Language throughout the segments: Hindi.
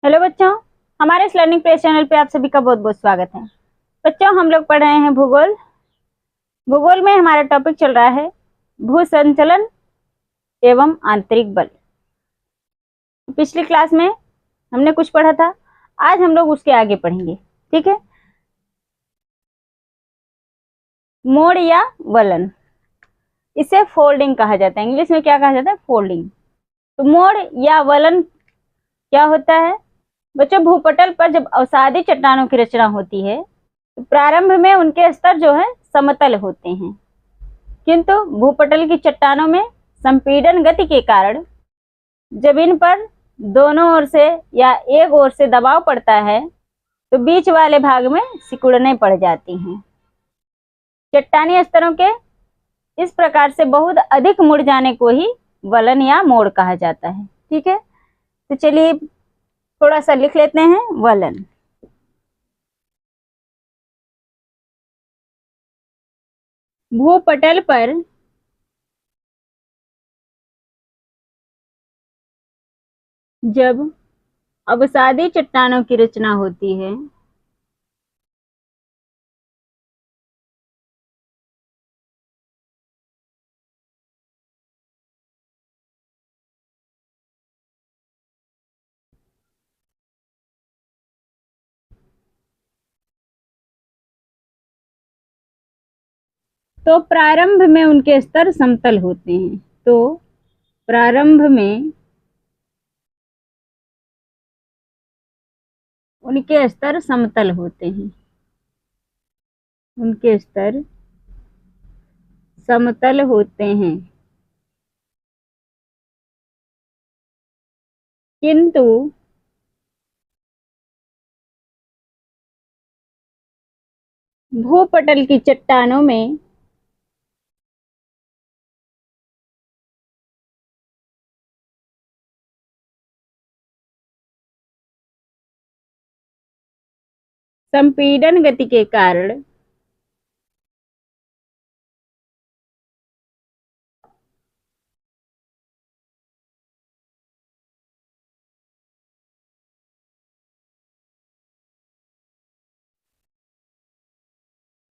हेलो बच्चों, हमारे इस लर्निंग प्लेस चैनल पे आप सभी का बहुत बहुत स्वागत है। बच्चों, हम लोग पढ़ रहे हैं भूगोल। भूगोल में हमारा टॉपिक चल रहा है भू संचलन एवं आंतरिक बल। पिछली क्लास में हमने कुछ पढ़ा था, आज हम लोग उसके आगे पढ़ेंगे। ठीक है। मोड़ या वलन, इसे फोल्डिंग कहा जाता है। इंग्लिश में क्या कहा जाता है? फोल्डिंग। तो मोड़ या वलन क्या होता है? बच्चों, भूपटल पर जब अवसादी चट्टानों की रचना होती है तो प्रारंभ में उनके स्तर जो है समतल होते हैं, किंतु भूपटल की चट्टानों में संपीड़न गति के कारण जब इन पर दोनों ओर से या एक ओर से दबाव पड़ता है तो बीच वाले भाग में सिकुड़ने पड़ जाती हैं। चट्टानी स्तरों के इस प्रकार से बहुत अधिक मुड़ जाने को ही वलन या मोड़ कहा जाता है। ठीक है, तो चलिए थोड़ा सा लिख लेते हैं। वलन, भूपटल पर जब अवसादी चट्टानों की रचना होती है तो प्रारंभ में उनके स्तर समतल होते हैं। तो प्रारंभ में उनके स्तर समतल होते हैं। उनके स्तर समतल होते हैं, किंतु भूपटल की चट्टानों में संपीड़न गति के कारण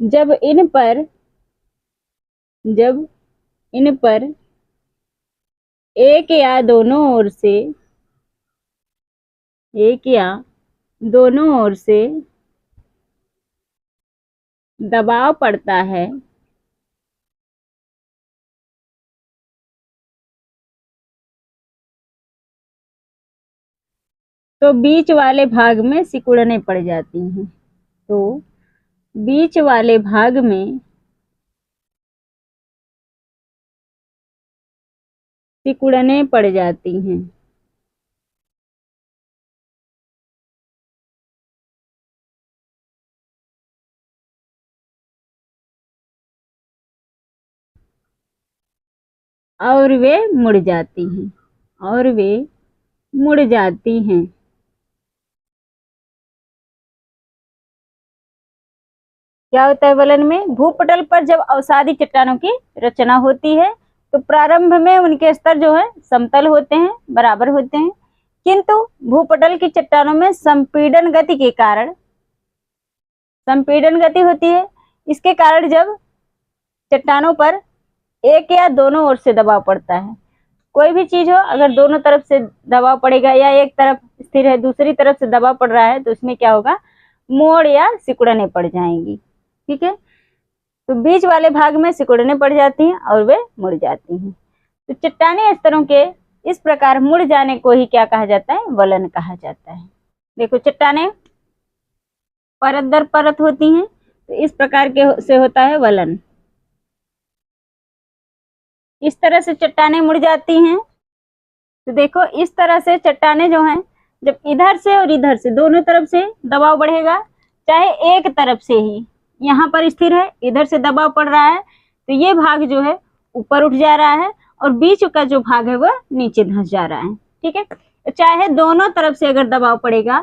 जब इन पर एक या दोनों ओर से दबाव पड़ता है तो बीच वाले भाग में सिकुड़ने पड़ जाती हैं। तो बीच वाले भाग में सिकुड़ने पड़ जाती हैं। और वे मुड़ जाती हैं। और वे मुड़ जाती हैं। क्या होता है वलन में? भूपटल पर जब अवसादी चट्टानों की रचना होती है तो प्रारंभ में उनके स्तर जो है समतल होते हैं, बराबर होते हैं, किंतु भूपटल की चट्टानों में संपीड़न गति के कारण संपीड़न गति होती है। इसके कारण जब चट्टानों पर एक या दोनों ओर से दबाव पड़ता है, कोई भी चीज हो, अगर दोनों तरफ से दबाव पड़ेगा या एक तरफ स्थिर है दूसरी तरफ से दबाव पड़ रहा है तो उसमें क्या होगा? मोड़ या सिकुड़ने पड़ जाएंगी। ठीक है, तो बीच वाले भाग में सिकुड़ने पड़ जाती हैं और वे मुड़ जाती हैं। तो चट्टानी स्तरों के इस प्रकार मुड़ जाने को ही क्या कहा जाता है? वलन कहा जाता है। देखो, चट्टाने परत दर परत होती हैं, तो इस प्रकार के से होता है वलन। इस तरह से चट्टाने मुड़ जाती हैं। तो देखो, इस तरह से चट्टाने जो हैं, जब इधर से और इधर से दोनों तरफ से दबाव बढ़ेगा, चाहे एक तरफ से ही यहाँ पर स्थिर है, इधर से दबाव पड़ रहा है तो ये भाग जो है ऊपर उठ जा रहा है और बीच का जो भाग है वह नीचे धंस जा रहा है। ठीक है, चाहे दोनों तरफ से अगर दबाव पड़ेगा,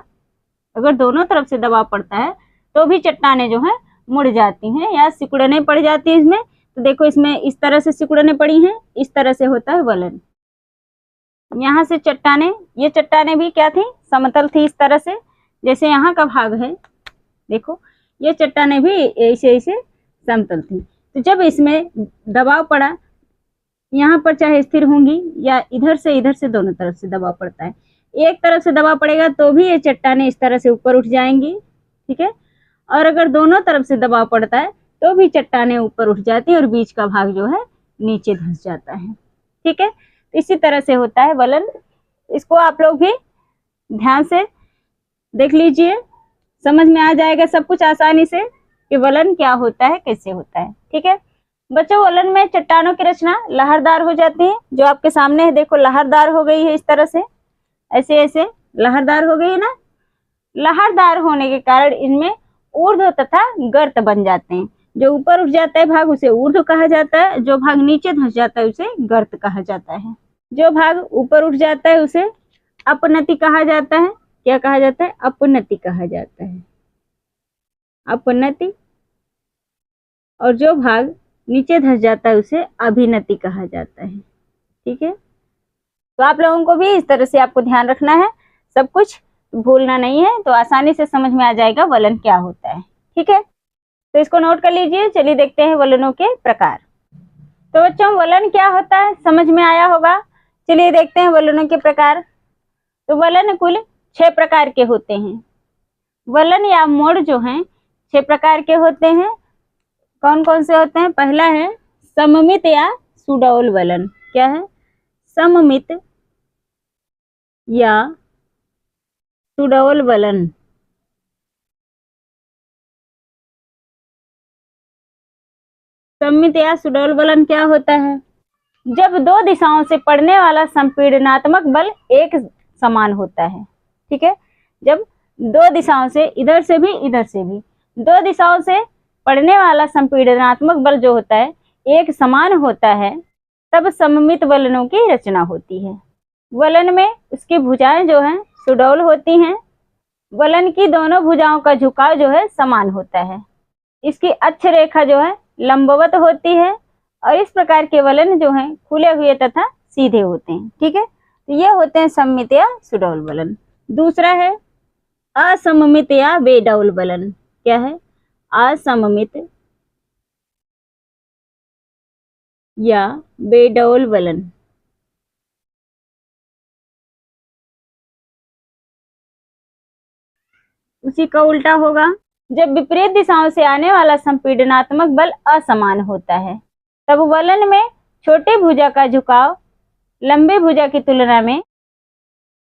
अगर दोनों तरफ से दबाव पड़ता है तो भी चट्टाने जो है मुड़ जाती हैं या सिकुड़ने पड़ जाती है इसमें। तो देखो, इसमें इस तरह से सिकुड़ने पड़ी हैं, इस तरह से होता है वलन। यहाँ से चट्टाने, ये चट्टाने भी क्या थी, समतल थी इस तरह से, जैसे यहाँ का भाग है देखो, ये चट्टाने भी ऐसे ऐसे समतल थी। तो जब इसमें दबाव पड़ा, यहाँ पर चाहे स्थिर होंगी या इधर से दोनों तरफ से दबाव पड़ता है। एक तरफ से दबाव पड़ेगा तो भी ये चट्टाने इस तरह से ऊपर उठ जाएंगी, ठीक है। और अगर दोनों तरफ से दबाव पड़ता है तो भी चट्टाने ऊपर उठ जाती है और बीच का भाग जो है नीचे धंस जाता है, ठीक है। तो इसी तरह से होता है वलन। इसको आप लोग भी ध्यान से देख लीजिए, समझ में आ जाएगा सब कुछ आसानी से कि वलन क्या होता है, कैसे होता है, ठीक है। बच्चों, वलन में चट्टानों की रचना लहरदार हो जाती है, जो आपके सामने है देखो, लहरदार हो गई है इस तरह से, ऐसे ऐसे लहरदार हो गई है ना। लहरदार होने के कारण इनमें ऊर्ध्व तथा गर्त बन जाते हैं। जो ऊपर उठ जाता है भाग उसे ऊर्ध्व कहा जाता है, जो भाग नीचे धंस जाता है उसे गर्त कहा जाता है। जो भाग ऊपर उठ जाता है उसे अपनति कहा जाता है। क्या कहा जाता है? अपनति कहा जाता है, अपनति। और जो भाग नीचे धंस जाता है उसे अभिनति कहा जाता है, ठीक है। तो आप लोगों को भी इस तरह से आपको ध्यान रखना है, सब कुछ भूलना नहीं है, तो आसानी से समझ में आ जाएगा वलन क्या होता है, ठीक है। तो इसको नोट कर लीजिए। चलिए देखते हैं वलनों के प्रकार। तो बच्चों, वलन क्या होता है समझ में आया होगा। चलिए देखते हैं वलनों के प्रकार। तो वलन कुल 6 प्रकार के होते हैं। वलन या मोड़ जो हैं 6 प्रकार के होते हैं। कौन कौन से होते हैं? पहला है सममित या सुडौल वलन। क्या है? सममित या सुडौल वलन। सममित या सुडौल वलन क्या होता है? जब 2 दिशाओं से पड़ने वाला संपीड़नात्मक बल एक समान होता है, ठीक है। जब 2 दिशाओं से, इधर से भी इधर से भी, 2 दिशाओं से पड़ने वाला संपीड़नात्मक बल जो होता है एक समान होता है, तब सममित वलनों की रचना होती है। वलन में उसकी भुजाएं जो हैं सुडौल होती हैं। वलन की दोनों भुजाओं का झुकाव जो है समान होता है। इसकी अक्ष रेखा जो है लंबवत होती है और इस प्रकार के वलन जो हैं खुले हुए तथा सीधे होते हैं, ठीक है। तो ये होते हैं सममित या सुडौल वलन। दूसरा है असममित या बेडौल वलन। क्या है? असममित या बेडौल वलन। उसी का उल्टा होगा। जब विपरीत दिशाओं से आने वाला संपीड़नात्मक बल असमान होता है, तब वलन में छोटी भुजा का झुकाव लंबे भुजा की तुलना में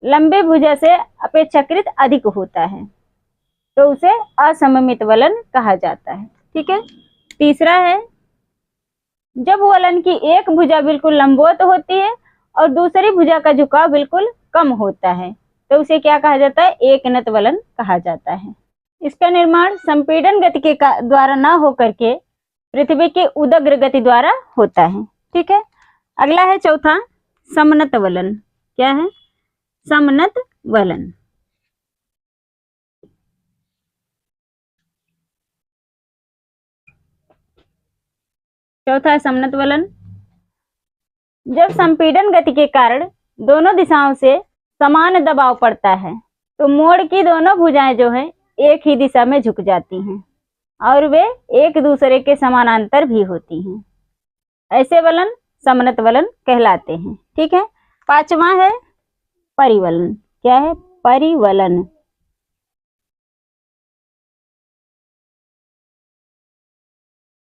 लंबे भुजा से अपेक्षाकृत अधिक होता है, तो उसे असममित वलन कहा जाता है, ठीक है। तीसरा है जब वलन की एक भुजा बिल्कुल लंबवत होती है और दूसरी भुजा का झुकाव बिल्कुल कम होता है, तो उसे क्या कहा जाता है? एकनत वलन कहा जाता है। इसका निर्माण संपीड़न गति के द्वारा न होकर के पृथ्वी के उदग्र गति द्वारा होता है, ठीक है। अगला है चौथा समनत वलन। क्या है? समनत वलन। चौथा है समनत वलन। जब संपीड़न गति के कारण दोनों दिशाओं से समान दबाव पड़ता है, तो मोड़ की दोनों भुजाएं जो है एक ही दिशा में झुक जाती हैं और वे एक दूसरे के समानांतर भी होती हैं। ऐसे वलन समनत वलन कहलाते हैं, ठीक है। पांचवा है परिवलन। क्या है? परिवलन।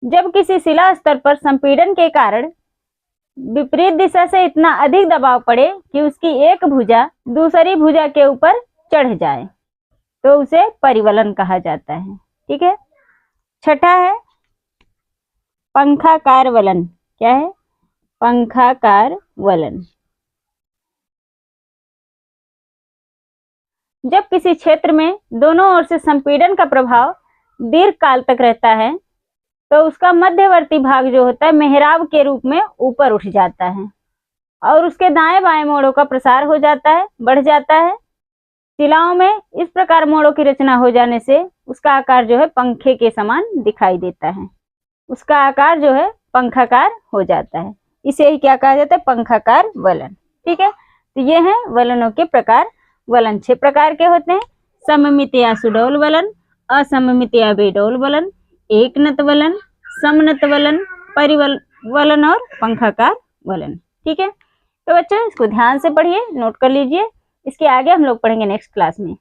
जब किसी शिला स्तर पर संपीड़न के कारण विपरीत दिशा से इतना अधिक दबाव पड़े कि उसकी एक भुजा दूसरी भुजा के ऊपर चढ़ जाए, तो उसे परिवलन कहा जाता है, ठीक है। छठा है पंखाकार वलन। क्या है? पंखाकार वलन। जब किसी क्षेत्र में दोनों ओर से संपीड़न का प्रभाव दीर्घ काल तक रहता है, तो उसका मध्यवर्ती भाग जो होता है मेहराब के रूप में ऊपर उठ जाता है और उसके दाएं बाएं मोड़ों का प्रसार हो जाता है, बढ़ जाता है। शिलाओं में इस प्रकार मोड़ों की रचना हो जाने से उसका आकार जो है पंखे के समान दिखाई देता है। उसका आकार जो है पंखाकार हो जाता है। इसे ही क्या कहा जाता है? पंखाकार वलन, ठीक है। तो ये हैं वलनों के प्रकार। वलन 6 प्रकार के होते हैं। सममित या सुडौल वलन, असममित या बेडौल वलन, एकनत वलन, समनत वलन, परिवलन और पंखाकार वलन। ठीक है, तो बच्चों इसको ध्यान से पढ़िए, नोट कर लीजिए। इसके आगे हम लोग पढ़ेंगे नेक्स्ट क्लास में।